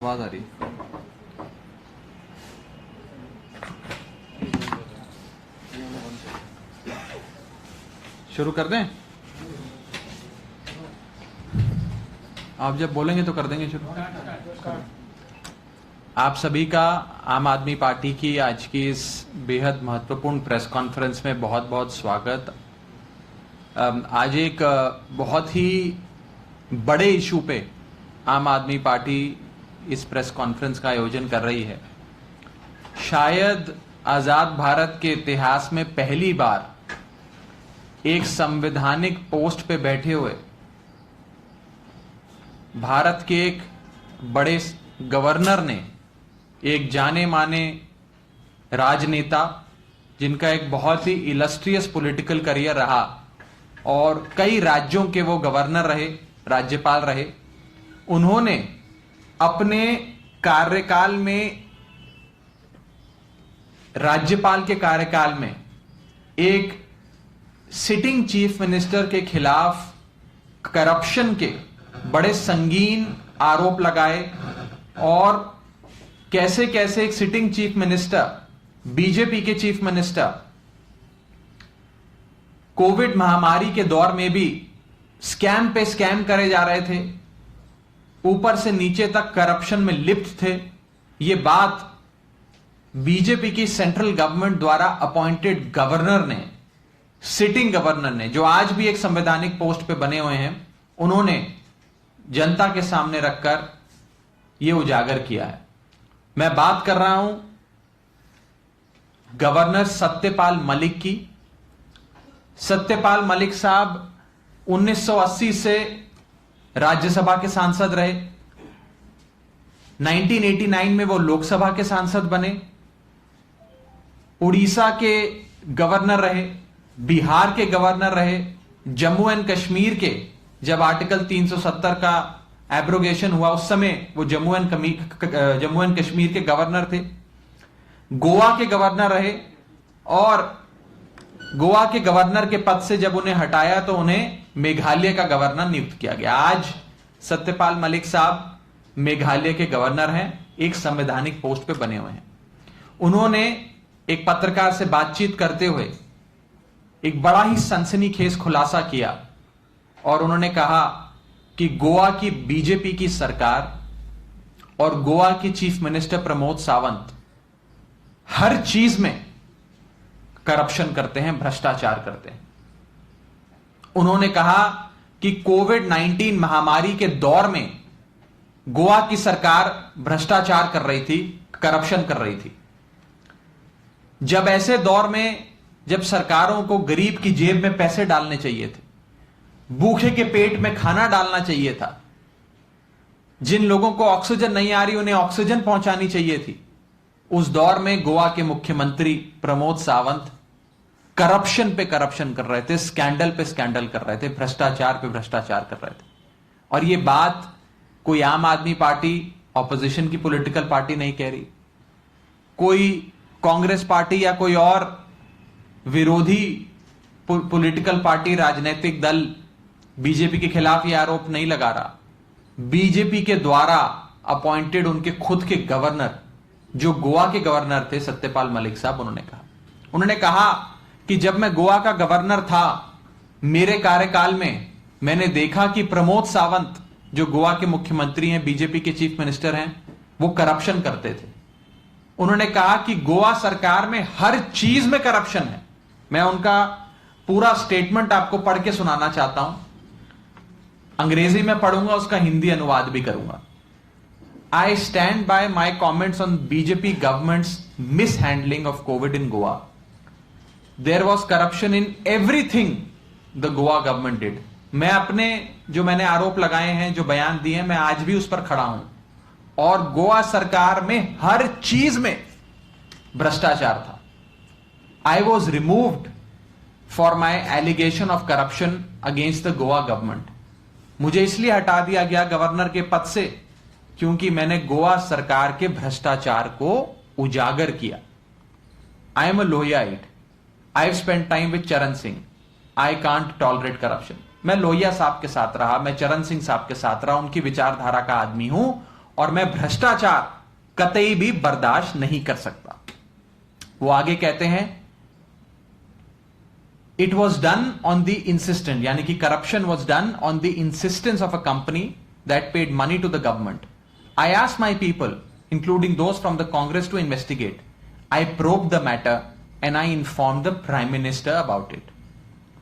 आवाज आ रही। शुरू कर दें? आप जब बोलेंगे तो कर देंगे शुरू। आप सभी का आम आदमी पार्टी की आज की इस बेहद महत्वपूर्ण प्रेस कॉन्फ्रेंस में बहुत बहुत स्वागत। आज एक बहुत ही बड़े इशू पे आम आदमी पार्टी इस प्रेस कॉन्फ्रेंस का आयोजन कर रही है। शायद आजाद भारत के इतिहास में पहली बार एक संवैधानिक पोस्ट पे बैठे हुए भारत के एक बड़े गवर्नर ने, एक जाने माने राजनेता जिनका एक बहुत ही इलस्ट्रियस पॉलिटिकल करियर रहा और कई राज्यों के वो गवर्नर रहे, राज्यपाल रहे, उन्होंने अपने कार्यकाल में, राज्यपाल के कार्यकाल में एक सिटिंग चीफ मिनिस्टर के खिलाफ करप्शन के बड़े संगीन आरोप लगाए और कैसे कैसे एक सिटिंग चीफ मिनिस्टर, बीजेपी के चीफ मिनिस्टर, कोविड महामारी के दौर में भी स्कैम पे स्कैम करे जा रहे थे, ऊपर से नीचे तक करप्शन में लिप्त थे। यह बात बीजेपी की सेंट्रल गवर्नमेंट द्वारा अपॉइंटेड गवर्नर ने, सिटिंग गवर्नर ने, जो आज भी एक संवैधानिक पोस्ट पे बने हुए हैं, उन्होंने जनता के सामने रखकर यह उजागर किया है। मैं बात कर रहा हूं गवर्नर सत्यपाल मलिक की। सत्यपाल मलिक साहब 1980 से राज्यसभा के सांसद रहे। 1989 में वो लोकसभा के सांसद बने। उड़ीसा के गवर्नर रहे, बिहार के गवर्नर रहे, जम्मू एंड कश्मीर के, जब आर्टिकल 370 का एब्रोगेशन हुआ उस समय वो जम्मू एंड कश्मीर के गवर्नर थे। गोवा के गवर्नर रहे और गोवा के गवर्नर के पद से जब उन्हें हटाया तो उन्हें मेघालय का गवर्नर नियुक्त किया गया। आज सत्यपाल मलिक साहब मेघालय के गवर्नर हैं, एक संवैधानिक पोस्ट पे बने हुए हैं। उन्होंने एक पत्रकार से बातचीत करते हुए एक बड़ा ही सनसनीखेज खुलासा किया और उन्होंने कहा कि गोवा की बीजेपी की सरकार और गोवा की चीफ मिनिस्टर प्रमोद सावंत हर चीज में करप्शन करते हैं, भ्रष्टाचार करते हैं। उन्होंने कहा कि कोविड-19 महामारी के दौर में गोवा की सरकार भ्रष्टाचार कर रही थी, करप्शन कर रही थी। जब ऐसे दौर में, जब सरकारों को गरीब की जेब में पैसे डालने चाहिए थे, भूखे के पेट में खाना डालना चाहिए था, जिन लोगों को ऑक्सीजन नहीं आ रही उन्हें ऑक्सीजन पहुंचानी चाहिए थी, उस दौर में गोवा के मुख्यमंत्री प्रमोद सावंत करप्शन पे करप्शन कर रहे थे, स्कैंडल पे स्कैंडल कर रहे थे, भ्रष्टाचार पे भ्रष्टाचार कर रहे थे। और यह बात कोई आम आदमी पार्टी, ऑपोजिशन की पॉलिटिकल पार्टी नहीं कह रही, कोई कांग्रेस पार्टी या कोई और विरोधी पॉलिटिकल पार्टी, राजनीतिक दल बीजेपी के खिलाफ यह आरोप नहीं लगा रहा। बीजेपी के द्वारा अपॉइंटेड उनके खुद के गवर्नर, जो गोवा के गवर्नर थे सत्यपाल मलिक साहब, उन्होंने कहा कि जब मैं गोवा का गवर्नर था, मेरे कार्यकाल में मैंने देखा कि प्रमोद सावंत, जो गोवा के मुख्यमंत्री हैं, बीजेपी के चीफ मिनिस्टर हैं, वो करप्शन करते थे। उन्होंने कहा कि गोवा सरकार में हर चीज में करप्शन है। मैं उनका पूरा स्टेटमेंट आपको पढ़ के सुनाना चाहता हूं। अंग्रेजी में पढ़ूंगा, उसका हिंदी अनुवाद भी करूंगा। I stand by my comments on BJP government's mishandling of COVID in Goa. There was corruption in everything the Goa government did. मैं अपने, जो मैंने आरोप लगाए हैं, जो बयान दिए हैं, मैं आज भी उस पर खड़ा हूं। और गोवा सरकार में हर चीज में भ्रष्टाचार था। I was removed for my allegation of corruption against the Goa government. मुझे इसलिए हटा दिया गया गवर्नर के पद से क्योंकि मैंने गोवा सरकार के भ्रष्टाचार को उजागर किया। I am a Lohiaite, I have spend time with Charan Singh, I can't tolerate corruption. मैं लोहिया साहब के साथ रहा, मैं चरण सिंह साहब के साथ रहा, उनकी विचारधारा का आदमी हूं और मैं भ्रष्टाचार कतई भी बर्दाश्त नहीं कर सकता। वो आगे कहते हैं, it was done on the insistent, यानी कि corruption was done on the insistence of a company that paid money to the government. I asked my people including those from the Congress to investigate. I probe the matter and I inform the prime minister about it.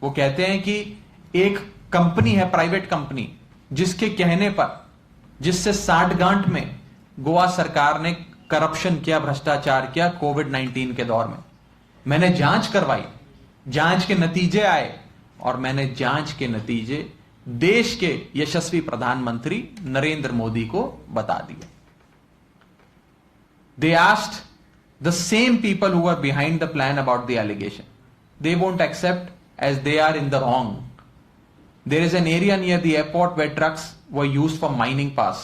वो कहते हैं कि एक company है, private company, जिसके कहने पर, जिससे साठगांठ में गोवा सरकार ने करप्शन किया, भ्रष्टाचार किया कोविड-19 के दौर में। मैंने जांच करवाई, जांच के नतीजे आए और मैंने जांच के नतीजे देश के यशस्वी प्रधानमंत्री नरेंद्र मोदी को बता दिए। They asked the same people who were behind the plan about the allegation. They won't accept as they are in the wrong. There is an area near the airport where trucks were used for mining pass.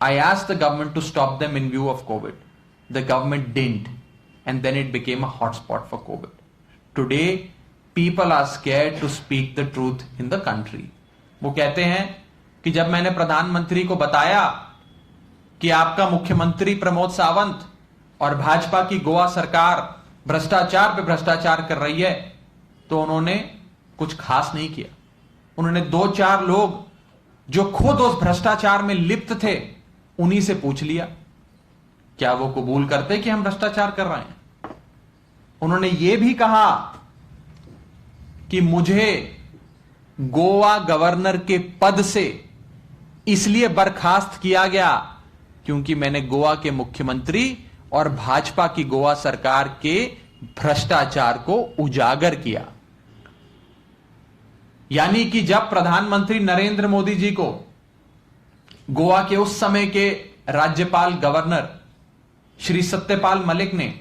I asked the government to stop them in view of COVID. The government didn't, and then it became a hotspot for COVID. Today, people are scared to speak the truth in the country. वो कहते हैं कि जब मैंने प्रधानमंत्री को बताया कि आपका मुख्यमंत्री प्रमोद सावंत और भाजपा की गोवा सरकार भ्रष्टाचार पे भ्रष्टाचार कर रही है, तो उन्होंने कुछ खास नहीं किया। उन्होंने 2-4 लोग जो खुद उस भ्रष्टाचार में लिप्त थे, उन्हीं से पूछ लिया, क्या वो कबूल करते कि हम भ्रष्टाचार कर रहे हैं। उन्होंने यह भी कहा कि मुझे गोवा गवर्नर के पद से इसलिए बर्खास्त किया गया क्योंकि मैंने गोवा के मुख्यमंत्री और भाजपा की गोवा सरकार के भ्रष्टाचार को उजागर किया। यानी कि जब प्रधानमंत्री नरेंद्र मोदी जी को गोवा के उस समय के राज्यपाल गवर्नर श्री सत्यपाल मलिक ने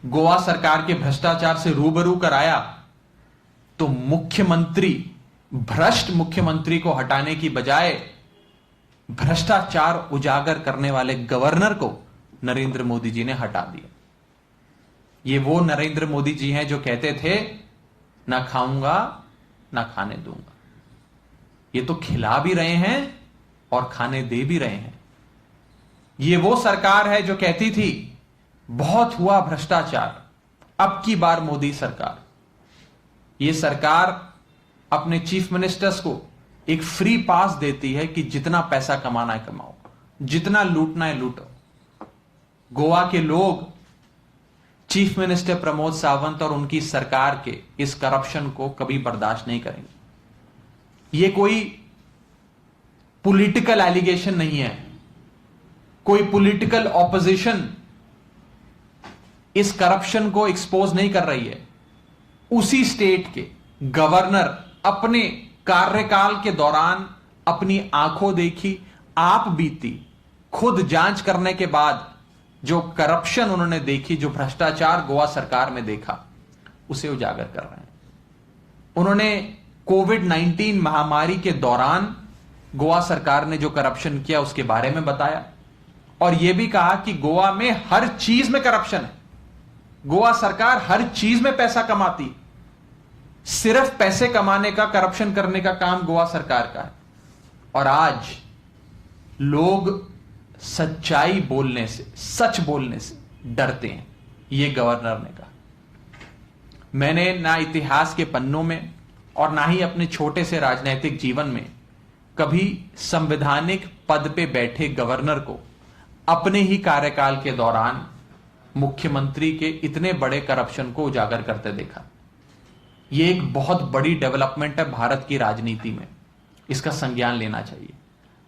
गोवा सरकार के भ्रष्टाचार से रूबरू कराया, तो मुख्यमंत्री, भ्रष्ट मुख्यमंत्री को हटाने की बजाय भ्रष्टाचार उजागर करने वाले गवर्नर को नरेंद्र मोदी जी ने हटा दिया। ये वो नरेंद्र मोदी जी हैं जो कहते थे, ना खाऊंगा ना खाने दूंगा। ये तो खिला भी रहे हैं और खाने दे भी रहे हैं। ये वो सरकार है जो कहती थी बहुत हुआ भ्रष्टाचार, अब की बार मोदी सरकार। ये सरकार अपने चीफ मिनिस्टर्स को एक फ्री पास देती है कि जितना पैसा कमाना है कमाओ, जितना लूटना है लूटो। गोवा के लोग चीफ मिनिस्टर प्रमोद सावंत और उनकी सरकार के इस करप्शन को कभी बर्दाश्त नहीं करेंगे। यह कोई पॉलिटिकल एलिगेशन नहीं है, कोई पॉलिटिकल ऑपोजिशन इस करप्शन को एक्सपोज नहीं कर रही है। उसी स्टेट के गवर्नर अपने कार्यकाल के दौरान अपनी आंखों देखी, आप बीती, खुद जांच करने के बाद जो करप्शन उन्होंने देखी, जो भ्रष्टाचार गोवा सरकार में देखा, उसे उजागर कर रहे हैं। उन्होंने कोविड-19 महामारी के दौरान गोवा सरकार ने जो करप्शन किया उसके बारे में बताया और यह भी कहा कि गोवा में हर चीज में करप्शन है। गोवा सरकार हर चीज में पैसा कमाती, सिर्फ पैसे कमाने का, करप्शन करने का काम गोवा सरकार का है। और आज लोग सच्चाई बोलने से, सच बोलने से डरते हैं, यह गवर्नर ने कहा। मैंने ना इतिहास के पन्नों में और ना ही अपने छोटे से राजनीतिक जीवन में कभी संवैधानिक पद पे बैठे गवर्नर को अपने ही कार्यकाल के दौरान मुख्यमंत्री के इतने बड़े करप्शन को उजागर करते देखा। यह एक बहुत बड़ी डेवलपमेंट है भारत की राजनीति में, इसका संज्ञान लेना चाहिए।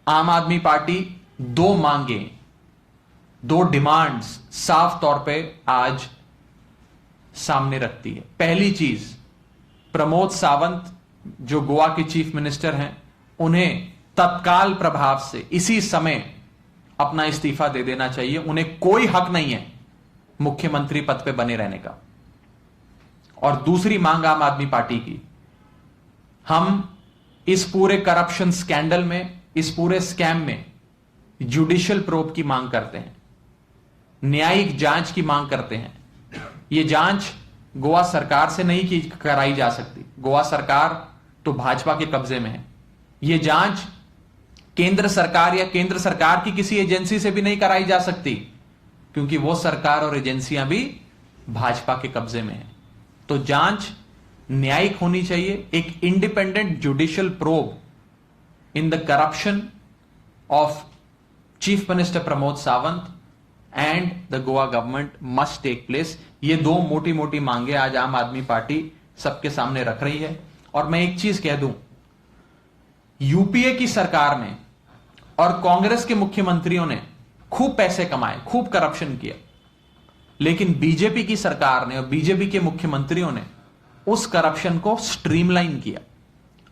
आम आदमी पार्टी दो मांगे, दो डिमांड्स साफ तौर पे आज सामने रखती है। पहली चीज, प्रमोद सावंत जो गोवा के चीफ मिनिस्टर हैं, उन्हें तत्काल प्रभाव से इसी समय अपना इस्तीफा दे देना चाहिए। उन्हें कोई हक नहीं है मुख्यमंत्री पद पे बने रहने का। और दूसरी मांग आम आदमी पार्टी की, हम इस पूरे करप्शन स्कैंडल में, इस पूरे स्कैम में जुडिशियल प्रोब की मांग करते हैं, न्यायिक जांच की मांग करते हैं। यह जांच गोवा सरकार से नहीं कराई जा सकती, गोवा सरकार तो भाजपा के कब्जे में है। यह जांच केंद्र सरकार या केंद्र सरकार की किसी एजेंसी से भी नहीं कराई जा सकती, क्योंकि वो सरकार और एजेंसियां भी भाजपा के कब्जे में है। तो जांच न्यायिक होनी चाहिए, एक independent judicial probe in the corruption of chief minister Pramod Sawant and the Goa government must take place. ये दो मोटी मोटी मांगे आज आम आदमी पार्टी सबके सामने रख रही है। और मैं एक चीज कह दूं, यूपीए की सरकार ने और कांग्रेस के मुख्यमंत्रियों ने खूब पैसे कमाए, खूब करप्शन किया, लेकिन बीजेपी की सरकार ने और बीजेपी के मुख्यमंत्रियों ने उस करप्शन को स्ट्रीमलाइन किया,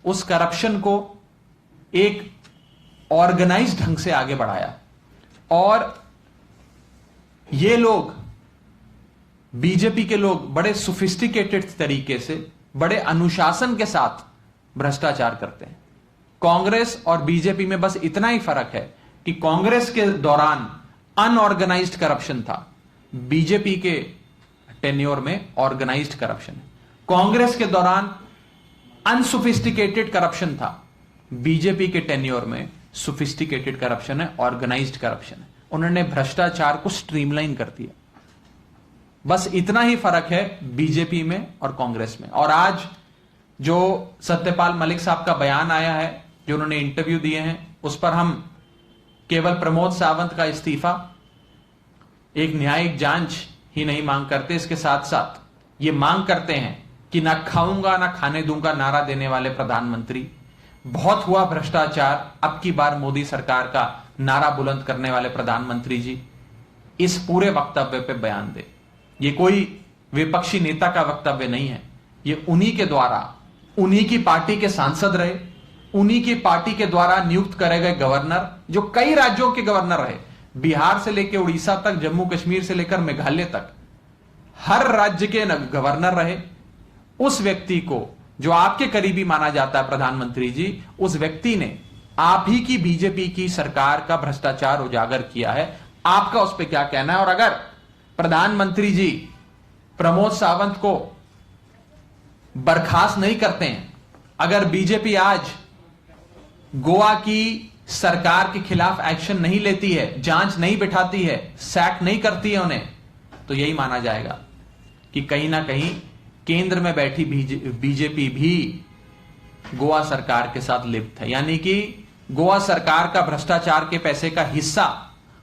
उस करप्शन को एक ऑर्गेनाइज्ड ढंग से आगे बढ़ाया। और ये लोग, बीजेपी के लोग, बड़े सोफिस्टिकेटेड तरीके से, बड़े अनुशासन के साथ भ्रष्टाचार करते हैं। कांग्रेस और बीजेपी में बस इतना ही फर्क है कि कांग्रेस के दौरान अनऑर्गेनाइज्ड करप्शन था, बीजेपी के टेन्योर में ऑर्गेनाइज्ड करप्शन है। कांग्रेस के दौरान अनसोफिस्टिकेटेड करप्शन था, बीजेपी के टेन्योर में सोफिस्टिकेटेड करप्शन है, ऑर्गेनाइज्ड करप्शन है। उन्होंने भ्रष्टाचार को स्ट्रीमलाइन कर दिया। बस इतना ही फर्क है बीजेपी में और कांग्रेस में। और आज जो सत्यपाल मलिक साहब का बयान आया है, जो उन्होंने इंटरव्यू दिए हैं, उस पर हम केवल प्रमोद सावंत का इस्तीफा, एक न्यायिक जांच ही नहीं मांग करते, इसके साथ साथ ये मांग करते हैं कि ना खाऊंगा ना खाने दूंगा नारा देने वाले प्रधानमंत्री, बहुत हुआ भ्रष्टाचार, अब की बार मोदी सरकार का नारा बुलंद करने वाले प्रधानमंत्री जी इस पूरे वक्तव्य पे बयान दे। ये कोई विपक्षी नेता का वक्तव्य नहीं है, ये उन्हीं के द्वारा, उन्हीं की पार्टी के सांसद रहे, उन्हीं की पार्टी के द्वारा नियुक्त करे गए गवर्नर, जो कई राज्यों के गवर्नर रहे, बिहार से लेकर उड़ीसा तक, जम्मू कश्मीर से लेकर मेघालय तक, हर राज्य के गवर्नर रहे। उस व्यक्ति को, जो आपके करीबी माना जाता है प्रधानमंत्री जी, उस व्यक्ति ने आप ही की बीजेपी की सरकार का भ्रष्टाचार उजागर किया है। आपका उस पर क्या कहना है? और अगर प्रधानमंत्री जी प्रमोद सावंत को बर्खास्त नहीं करते हैं, अगर बीजेपी आज गोवा की सरकार के खिलाफ एक्शन नहीं लेती है, जांच नहीं बिठाती है, सैक नहीं करती है उन्हें, तो यही माना जाएगा कि कहीं ना कहीं केंद्र में बैठी बीजेपी भी गोवा सरकार के साथ लिप्त है। यानी कि गोवा सरकार का भ्रष्टाचार के पैसे का हिस्सा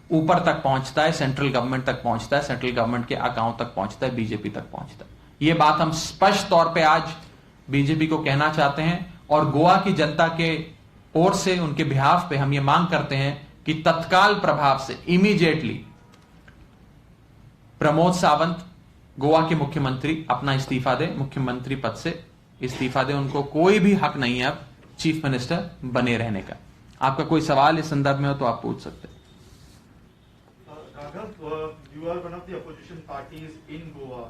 ऊपर तक पहुंचता है, सेंट्रल गवर्नमेंट तक पहुंचता है, सेंट्रल गवर्नमेंट के अकाउंट तक पहुंचता है, बीजेपी तक पहुंचता है। यह बात हम स्पष्ट तौर पे आज बीजेपी को कहना चाहते हैं। और गोवा की जनता के ओर से, उनके बिहाफ पे हम ये मांग करते हैं कि तत्काल प्रभाव से, इमीडिएटली, प्रमोद सावंत गोवा के मुख्यमंत्री अपना इस्तीफा दे, मुख्यमंत्री पद से इस्तीफा दे। उनको कोई भी हक नहीं है अब चीफ मिनिस्टर बने रहने का। आपका कोई सवाल इस संदर्भ में हो तो आप पूछ सकते हैं। Raghav, you are one of the opposition parties in Goa.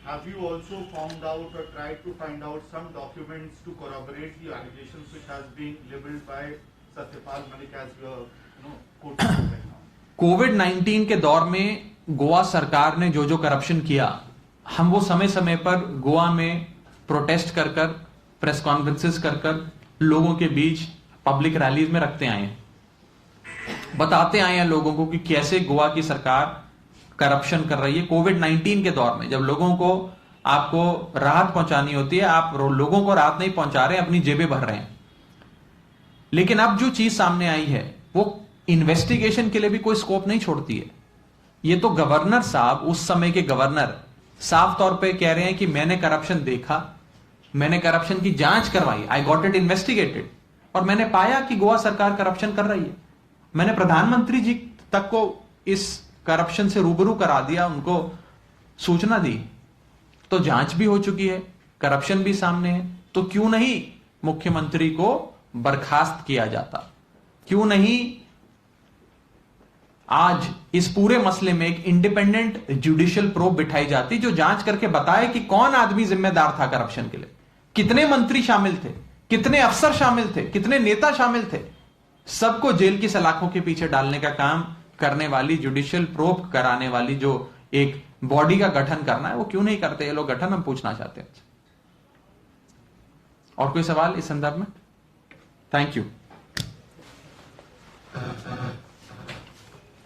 Have you also found out or tried to find out some documents to corroborate the allegations which has been labelled by Satyapal Malik as your, quote right now? कोविड-19 के दौर में गोवा सरकार ने जो जो corruption किया, हम वो समय समय पर गोवा में प्रोटेस्ट कर कर, प्रेस कॉन्फ्रेंसेस कर कर, लोगों के बीच पब्लिक रैलीज में रखते आए हैं, बताते आए हैं लोगों को कि कैसे गोवा की सरकार करप्शन कर रही है। कोविड-19 के दौर में जब लोगों को, आपको राहत पहुंचानी होती है, आप लोगों को राहत नहीं पहुंचा रहे हैं, अपनी जेबें भर रहे हैं। लेकिन अब जो चीज सामने आई है वो इन्वेस्टिगेशन के लिए भी कोई स्कोप नहीं छोड़ती है। ये तो गवर्नर साहब, उस समय के गवर्नर, साफ तौर पे कह रहे हैं कि मैंने करप्शन देखा, मैंने करप्शन की जांच करवाई, आई गॉट इट इन्वेस्टिगेटेड, और मैंने पाया कि गोवा सरकार करप्शन कर रही है। मैंने प्रधानमंत्री जी तक को इस करप्शन से रूबरू करा दिया, उनको सूचना दी, तो जांच भी हो चुकी है, करप्शन भी सामने है। तो क्यों नहीं मुख्यमंत्री को बर्खास्त किया जाता? क्यों नहीं आज इस पूरे मसले में एक इंडिपेंडेंट जुडिशियल प्रोब बिठाई जाती, जो जांच करके बताए कि कौन आदमी जिम्मेदार था करप्शन के लिए, कितने मंत्री शामिल थे, कितने अफसर शामिल थे, कितने नेता शामिल थे। सबको जेल की सलाखों के पीछे डालने का काम करने वाली, जुडिशियल प्रोब कराने वाली जो एक बॉडी का गठन करना है, वो क्यों नहीं करते ये लोग गठन? हम पूछना चाहते हैं। और कोई सवाल इस संदर्भ में? Thank you.